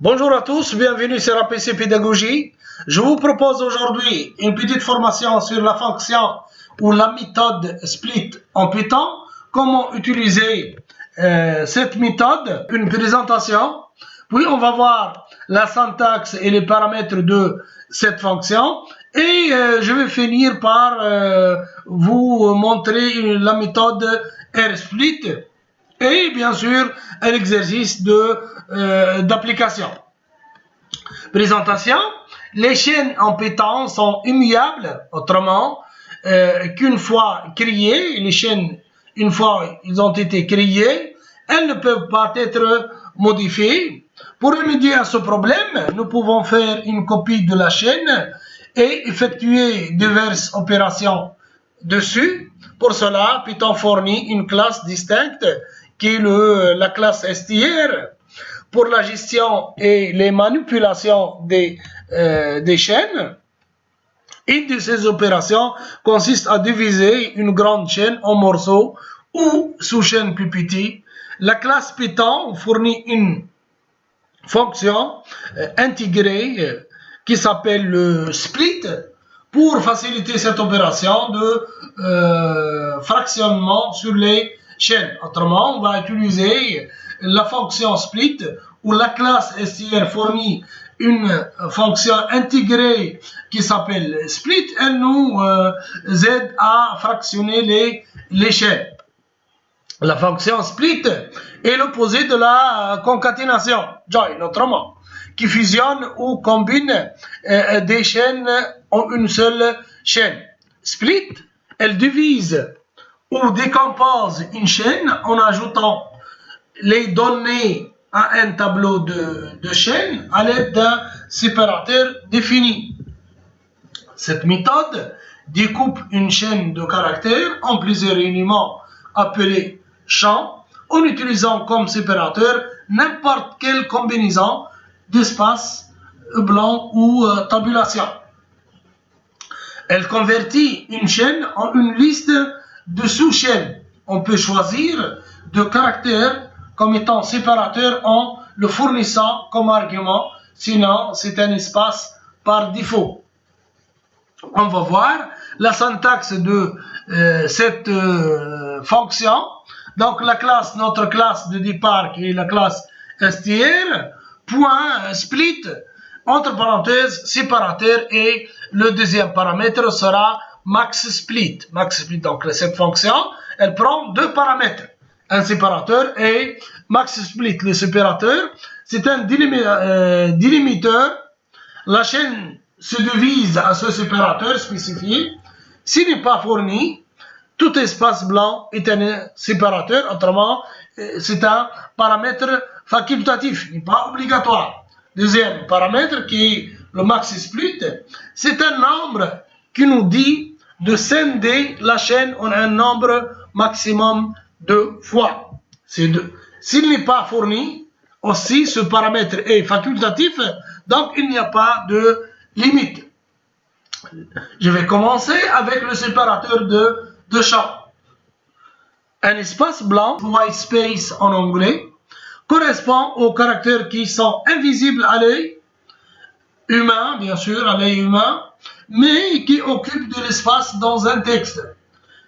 Bonjour à tous, bienvenue sur APC Pédagogie. Je vous propose aujourd'hui une petite formation sur la fonction ou la méthode split en Python. Comment utiliser cette méthode, une présentation. Puis on va voir la syntaxe et les paramètres de cette fonction. Et je vais finir par vous montrer la méthode rsplit. Et bien sûr, un exercice d'application. Présentation. Les chaînes en Python sont immuables, autrement, qu'une fois créées, les chaînes, une fois ils ont été créées, elles ne peuvent pas être modifiées. Pour remédier à ce problème, nous pouvons faire une copie de la chaîne et effectuer diverses opérations dessus. Pour cela, Python fournit une classe distincte qui est la classe str pour la gestion et les manipulations des chaînes. Une de ces opérations consiste à diviser une grande chaîne en morceaux ou sous-chaînes plus petites. La classe Python fournit une fonction intégrée qui s'appelle le split pour faciliter cette opération de fractionnement sur les chaînes. Autrement, on va utiliser la fonction split où la classe str fournit une fonction intégrée qui s'appelle split. Elle nous aide à fractionner les chaînes. La fonction split est l'opposé de la concaténation, join, autrement, qui fusionne ou combine des chaînes en une seule chaîne. Split, elle divise ou décompose une chaîne en ajoutant les données à un tableau de chaînes à l'aide d'un séparateur défini. Cette méthode découpe une chaîne de caractères en plusieurs éléments appelés champs en utilisant comme séparateur n'importe quelle combinaison d'espaces blancs ou tabulation. Elle convertit une chaîne en une liste de sous-chaînes. On peut choisir de caractères comme étant séparateur en le fournissant comme argument, sinon c'est un espace par défaut. On va voir la syntaxe de cette fonction. Donc notre classe de départ qui est la classe str, point split, entre parenthèses, séparateur, et le deuxième paramètre sera max split. Max split, donc cette fonction, elle prend deux paramètres, un séparateur et max split. Le séparateur, c'est un délimiteur. La chaîne se divise à ce séparateur spécifié. S'il n'est pas fourni, tout espace blanc est un séparateur. Autrement, c'est un paramètre facultatif, il n'est pas obligatoire. Deuxième paramètre qui est le max split, c'est un nombre qui nous dit de scinder la chaîne en un nombre maximum de fois. C'est deux. S'il n'est pas fourni, aussi ce paramètre est facultatif, donc il n'y a pas de limite. Je vais commencer avec le séparateur de champs. Un espace blanc, white space en anglais, correspond aux caractères qui sont invisibles à l'œil humain, bien sûr, à l'œil humain, mais qui occupent de l'espace dans un texte.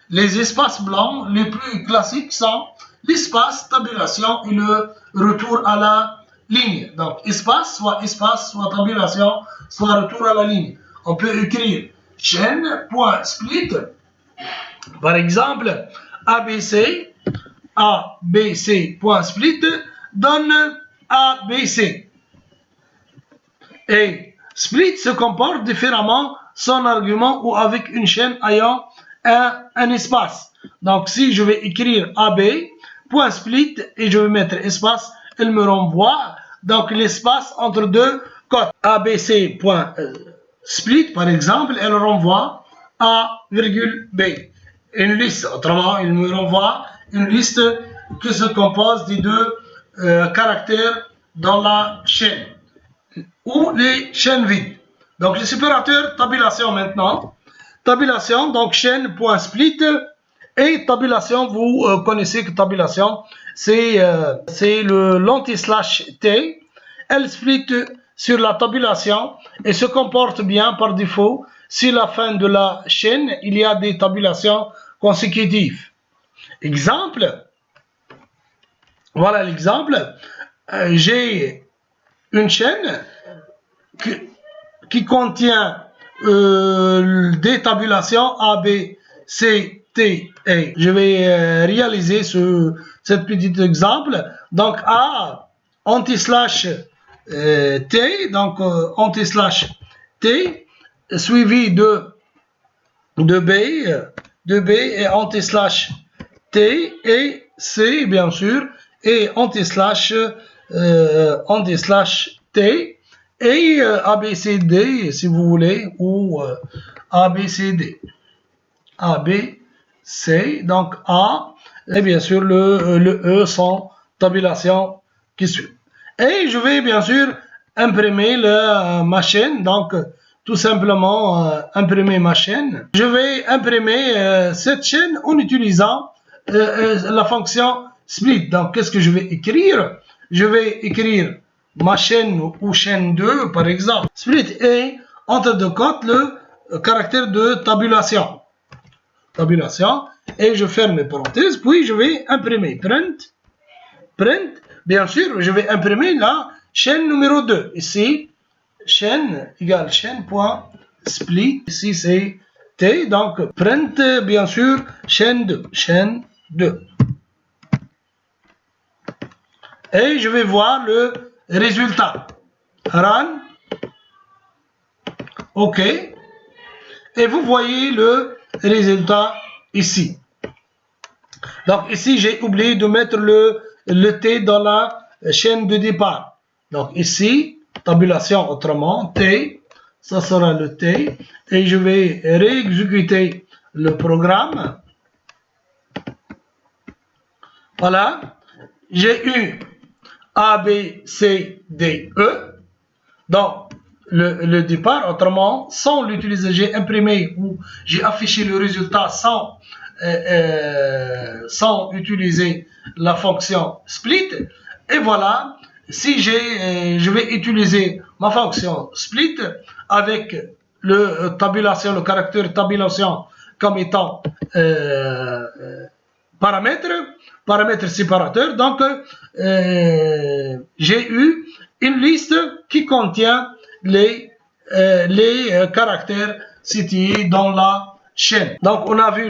Les espaces blancs les plus classiques sont l'espace, tabulation et le retour à la ligne. Donc, espace, soit tabulation, soit retour à la ligne. On peut écrire chaîne.split, par exemple, ABC.split donne ABC. Et split se comporte différemment sans argument ou avec une chaîne ayant un espace. Donc, si je vais écrire AB.split et je vais mettre espace, elle me renvoie donc l'espace entre deux cotes. ABC.split, par exemple, elle renvoie A,B. Une liste, autrement, il me renvoie une liste qui se compose des deux caractères dans la chaîne ou les chaînes vides. Donc, le séparateur, tabulation maintenant. Tabulation, donc chaîne.split et tabulation, vous connaissez que tabulation, c'est l'anti-slash T elle split sur la tabulation et se comporte bien par défaut si à la fin de la chaîne, il y a des tabulations consécutives. Exemple, voilà l'exemple. J'ai une chaîne qui contient des tabulations A, B, C, T, E. Je vais réaliser cet petit exemple. Donc A, anti-slash T, donc anti-slash T, suivi de B et anti-slash T et C, bien sûr, et anti-slash T et ABCD, si vous voulez, ou ABCD. ABC, donc A, et bien sûr le E sans tabulation qui suit. Et je vais bien sûr imprimer ma chaîne, donc tout simplement imprimer ma chaîne. Je vais imprimer cette chaîne en utilisant la fonction split. Donc qu'est-ce que je vais écrire? Je vais écrire ma chaîne ou chaîne 2 par exemple. Split et entre deux côtes le caractère de tabulation. Et je ferme les parenthèses, puis je vais imprimer print, bien sûr, je vais imprimer la chaîne numéro 2. Ici, chaîne égale chaîne.split. Ici, c'est T. Donc, print, bien sûr, chaîne 2. Et je vais voir le résultat. Run. OK. Et vous voyez le résultat ici. Donc, ici, j'ai oublié de mettre le T dans la chaîne de départ. Donc, ici, tabulation autrement, T, ça sera le T. Et je vais réexécuter le programme. Voilà. J'ai eu A, B, C, D, E. Donc, le départ, autrement, sans l'utiliser, j'ai imprimé ou j'ai affiché le résultat sans utiliser la fonction split. Et voilà, si je vais utiliser ma fonction split avec le caractère tabulation comme étant paramètre séparateur. Donc, j'ai eu une liste qui contient les caractères situés dans la chaîne. Donc, on a vu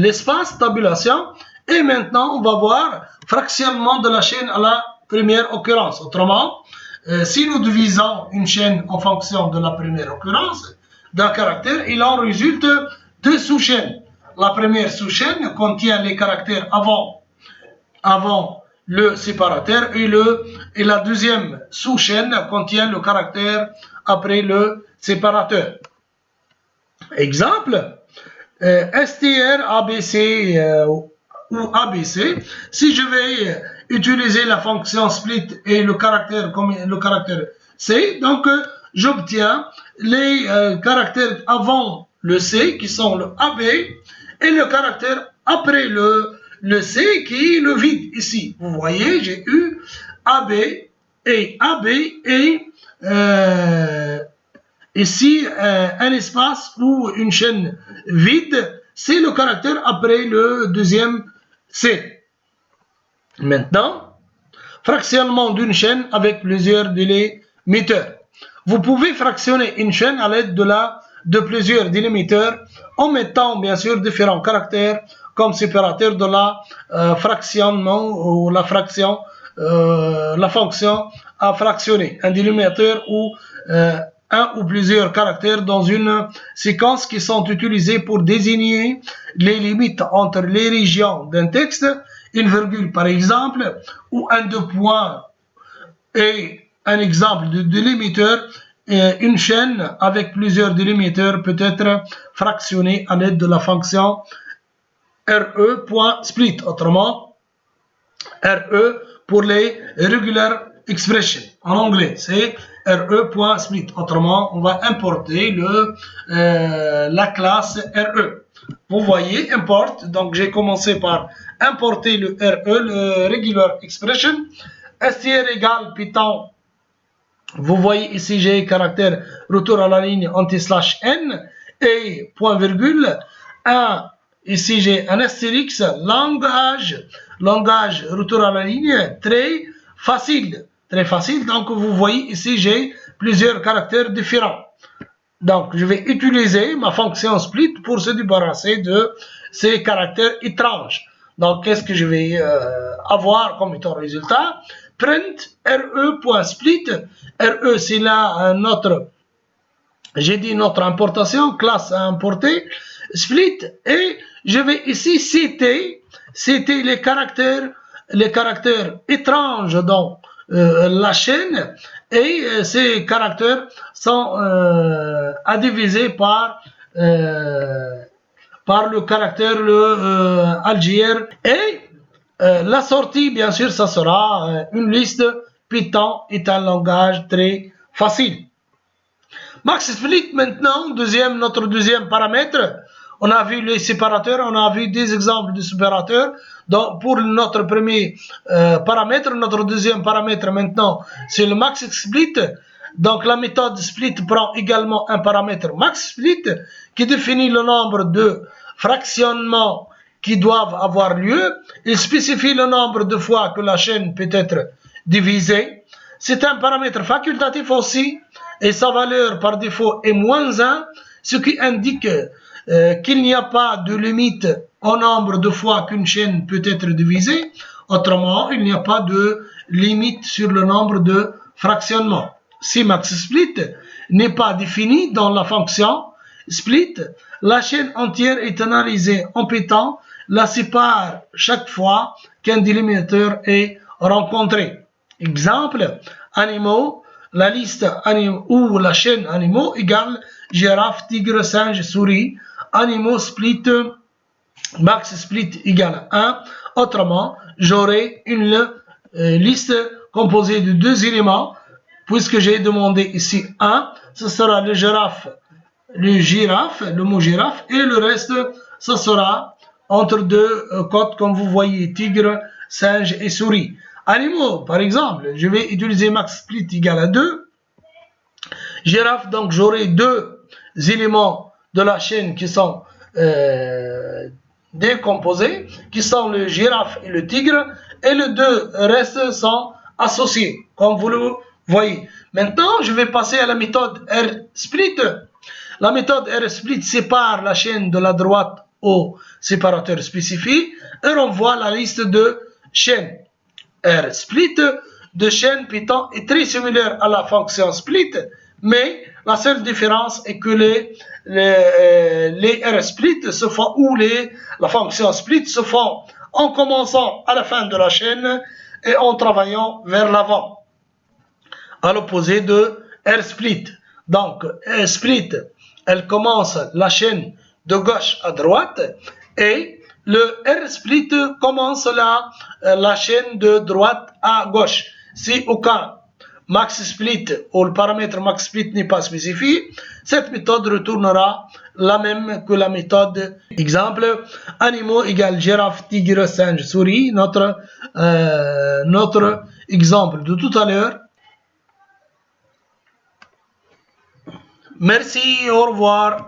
l'espace tabulation et maintenant, on va voir fractionnement de la chaîne à la première occurrence. Autrement, si nous divisons une chaîne en fonction de la première occurrence d'un caractère, il en résulte deux sous-chaînes. La première sous-chaîne contient les caractères avant le séparateur et la deuxième sous-chaîne contient le caractère après le séparateur. Exemple, str ABC ou ABC. Si je vais utiliser la fonction split et le caractère comme le caractère C, donc j'obtiens les caractères avant le C qui sont le AB et le caractère après le C qui est le vide ici. Vous voyez, j'ai eu AB et ici un espace ou une chaîne vide, c'est le caractère après le deuxième C. Maintenant, fractionnement d'une chaîne avec plusieurs délimiteurs. Vous pouvez fractionner une chaîne à l'aide de plusieurs délimiteurs en mettant bien sûr différents caractères comme séparateur de la fractionnement ou la fonction à fractionner. Un délimitateur ou un ou plusieurs caractères dans une séquence qui sont utilisés pour désigner les limites entre les régions d'un texte, une virgule par exemple, ou un deux points et un exemple de délimiteur. Une chaîne avec plusieurs délimiteurs peut être fractionnée à l'aide de la fonction RE.split, autrement RE pour les regular expressions. En anglais, c'est RE.split. Autrement, on va importer la classe RE. Vous voyez, import. Donc, j'ai commencé par importer le RE, le regular expression. str égale Python Vous voyez ici, j'ai caractère retour à la ligne anti/n et point virgule. Ici, j'ai un astérix, langage, retour à la ligne, très facile. Très facile. Donc, vous voyez ici, j'ai plusieurs caractères différents. Donc, je vais utiliser ma fonction split pour se débarrasser de ces caractères étranges. Donc, qu'est-ce que je vais avoir comme étant résultat? Print re.split. Re, c'est là notre, j'ai dit notre importation, classe à importer, split, et je vais ici citer les caractères étranges dans la chaîne, et ces caractères sont à diviser par le caractère algérie, et la sortie, bien sûr, ça sera une liste. Python est un langage très facile. MaxSplit maintenant, notre deuxième paramètre. On a vu les séparateurs, on a vu des exemples de séparateurs. Donc, pour notre premier paramètre, notre deuxième paramètre maintenant, c'est le MaxSplit. Donc, la méthode split prend également un paramètre MaxSplit qui définit le nombre de fractionnements qui doivent avoir lieu. Il spécifie le nombre de fois que la chaîne peut être divisée. C'est un paramètre facultatif aussi, et sa valeur par défaut est -1, ce qui indique qu'il n'y a pas de limite au nombre de fois qu'une chaîne peut être divisée. Autrement, il n'y a pas de limite sur le nombre de fractionnements. Si MaxSplit n'est pas défini dans la fonction split, la chaîne entière est analysée en Python, la sépare chaque fois qu'un délimitateur est rencontré. Exemple, animaux, la liste animaux ou la chaîne animaux égale girafe, tigre, singe, souris, animaux split, max split égale 1. Autrement, j'aurai une liste composée de deux éléments, puisque j'ai demandé ici 1, ce sera le mot girafe, et le reste, ce sera entre deux codes, comme vous voyez, tigre, singe et souris. Animaux, par exemple, je vais utiliser max split égale à 2. Girafe, donc j'aurai deux éléments de la chaîne qui sont décomposés, qui sont le girafe et le tigre, et les deux restes sont associés, comme vous le voyez. Maintenant, je vais passer à la méthode R-split. La méthode R-split sépare la chaîne de la droite au séparateur spécifié et renvoie la liste de chaînes. R-split de chaîne Python est très similaire à la fonction split, mais la seule différence est que les R-split se font, ou la fonction split se font en commençant à la fin de la chaîne et en travaillant vers l'avant, à l'opposé de R-split. Donc, R-split, elle commence la chaîne de gauche à droite, et le R-split commence la chaîne de droite à gauche. Si aucun max-split ou le paramètre max-split n'est pas spécifié, cette méthode retournera la même que la méthode. Exemple, animaux égale girafe, tigre, singe, souris, notre exemple de tout à l'heure. Merci, au revoir.